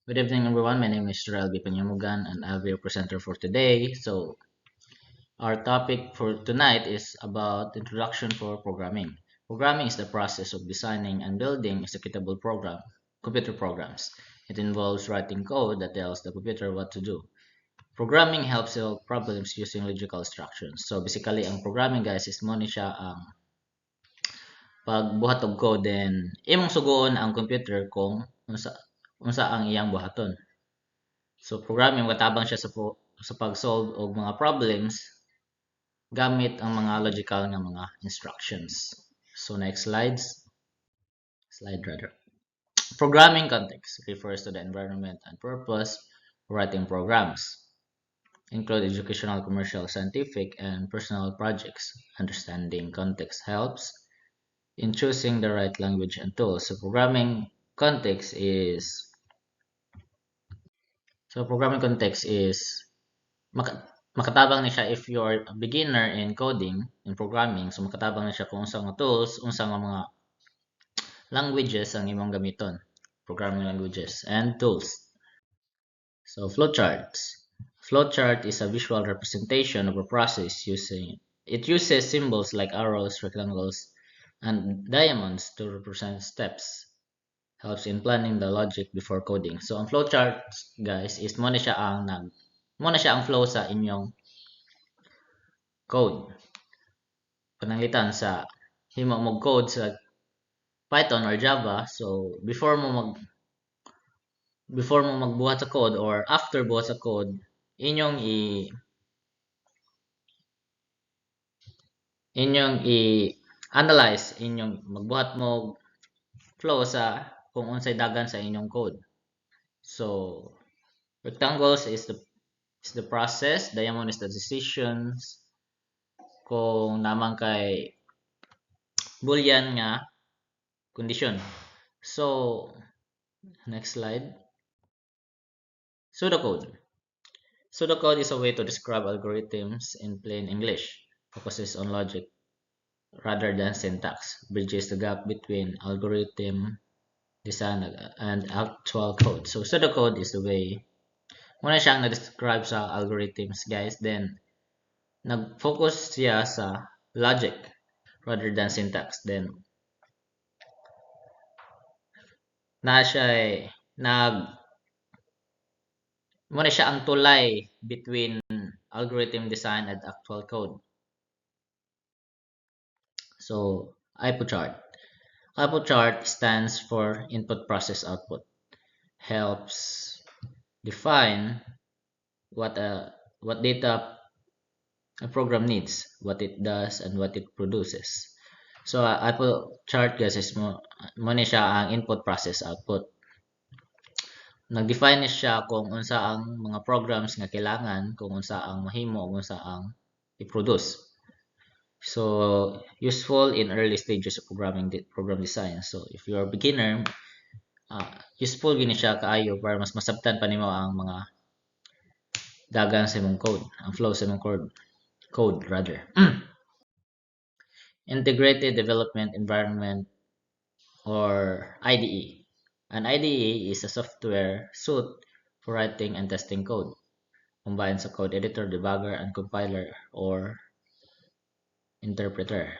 Good evening, everyone. My name is Jorel B. Panyamugan, and I'll be your presenter for today. So, our topic for tonight is about introduction for programming. Programming is the process of designing and building executable computer programs. It involves writing code that tells the computer what to do. Programming helps solve problems using logical instructions. So, basically, ang programming, guys, is mo ni siya ang pagbuhat og code, then imong sugoon ang computer kung unsa ang iyang buhaton. So programming matabang siya sa pag-solve og mga problems gamit ang mga logical nga mga instructions. So next slide rather. Programming context refers to the environment and purpose of writing programs. Include educational, commercial, scientific, and personal projects. Understanding context helps in choosing the right language and tools. So programming context is makatabang na siya if you're a beginner in coding, in programming. So makatabang na siya kung unsa nga tools, unsa nga mga languages ang imong gamiton, programming languages and tools. So flowcharts. Flowchart is a visual representation of a process it uses symbols like arrows, rectangles, and diamonds to represent steps. Helps in planning the logic before coding. So ang flowcharts, guys, is mo na siya ang flow sa inyong code. Pananglitan sa himo mo code sa Python or Java. So before mo magbuhat sa code or after buhat sa code, inyong i-analyze, inyong magbuhat mo flow sa kung unsay dagan sa inyong code. So rectangles is the process, diamond is the decisions, kung naman kay boolean nga condition. So next slide. Pseudocode. Pseudocode is a way to describe algorithms in plain English. Focuses on logic rather than syntax. Bridges the gap between algorithm design and actual code. So pseudocode is the way muna siyang na-describe sa algorithms, guys. Then nag-focus siya sa logic rather than syntax. Then muna siya ang tulay between algorithm design and actual code. So IPOchart. IPOchart stands for input process output. Helps define what data a program needs, what it does, and what it produces. So IPOchart, guys, is mo ni siya ang input process output. Nag-define siya kung unsa ang mga programs nga kailangan, kung unsa ang mahimo, kung unsa ang i-produce. So useful in early stages of program design. So if you are a beginner, useful gini siya kaayo para mas masabtan pa nimo ang mga dagan sa imong code, ang flow sa imong code rather. Integrated Development Environment or IDE. An IDE is a software suite for writing and testing code. Combines a code editor, debugger, and compiler or interpreter.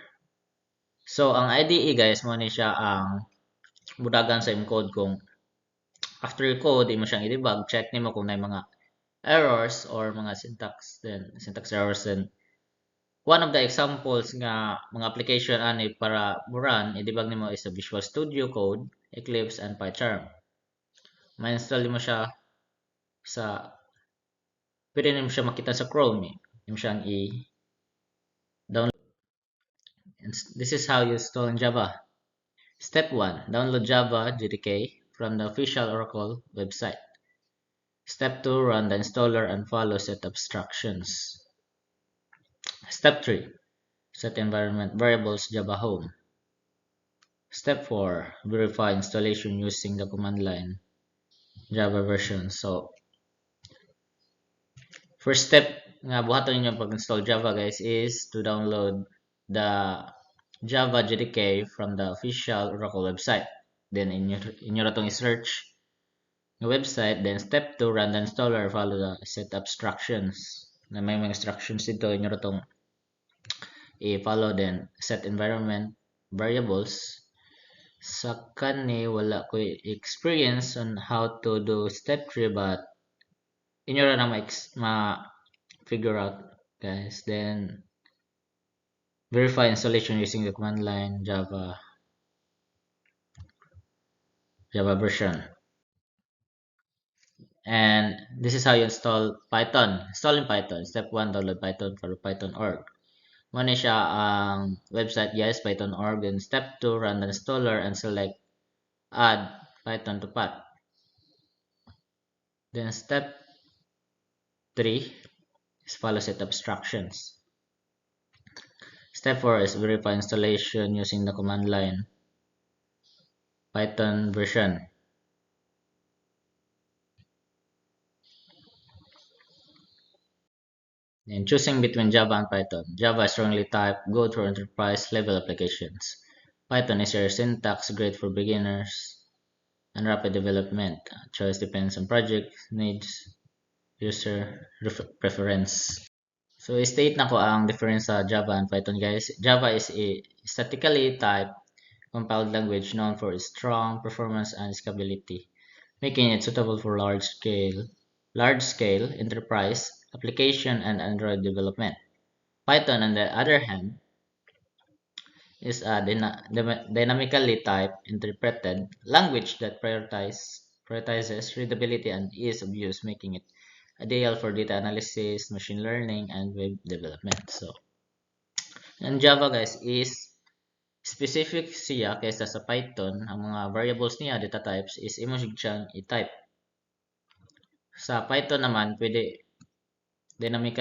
So ang IDE, guys, mo ni siya ang budagan sa imong code kung after your code, imo siyang i-debug, check nimo kung may mga errors or mga syntax errors. Then one of the examples nga mga application ani para run i-debug nimo is a Visual Studio Code, Eclipse, and PyCharm. Ma-install mo siya sa pwede nimo siya makita sa Chrome. Nimo siyang i-download. And this is how you install in Java. Step 1. Download Java JDK from the official Oracle website. Step 2. Run the installer and follow set instructions. Step 3. Set environment variables Java Home. Step 4. Verify installation using the command line Java version. So, first step nga buhaton ninyo pag-install Java, guys, is to download the Java JDK from the official Oracle website. Then inyo ratong i-search ng website. Then step 2, run the installer, follow the setup instructions. Na may mga instructions dito, inyo ratong i-follow. Then set environment variables. Sa kani, wala ko experience on how to do step 3, but inyo ra na ma-figure out, guys. Then verify installation using the command line Java version. And this is how you install Python. Installing Python. Step 1, download Python for Python.org. Muna siya ang website, guys, Python.org. Then step 2, run the installer and select add Python to path. Then step 3 is follow setup instructions. Step 4 is verify installation using the command line Python version. And choosing between Java and Python. Java is strongly typed, good for enterprise level applications. Python is your syntax, great for beginners and rapid development. Choice depends on project needs, user preference. So, state na ko ang difference sa Java and Python, guys. Java is a statically typed compiled language known for its strong performance and scalability, making it suitable for large-scale enterprise application and Android development. Python, on the other hand, is a dynamically typed interpreted language that prioritizes readability and ease of use, making it ideal for data analysis, machine learning, and web development. So, and Java, guys, is specific siya kaysa sa Python. Ang mga variables niya, data types, is imo siyang i-type. Sa Python naman, pwede dynamic.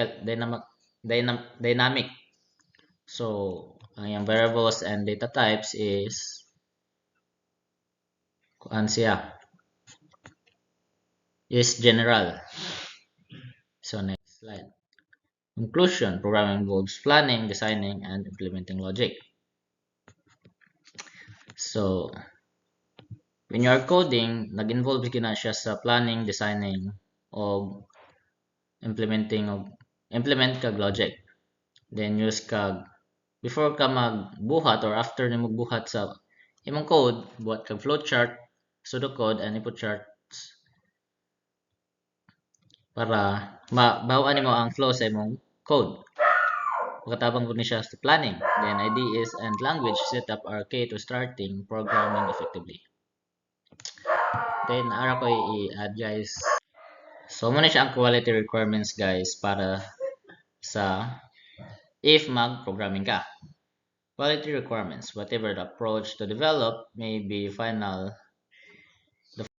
So, ang yung variables and data types is kuan siya is general. So, next slide. Conclusion, programming involves planning, designing, and implementing logic. So, when you are coding, nag-involve na siya sa planning, designing, o implement kag logic. Then use kag before ka magbuhat or after ni magbuhat sa imong code, buhat kag flowchart, pseudocode, and input charts para mabawan nimo ang flow sa imong code. Pagkatabang po ni siya sa planning. Then IDEs and language setup are key to starting programming effectively. Then ara ko i-add, guys. So muna siya ang quality requirements, guys, para sa if mag-programming ka. Quality requirements, whatever the approach to develop may be final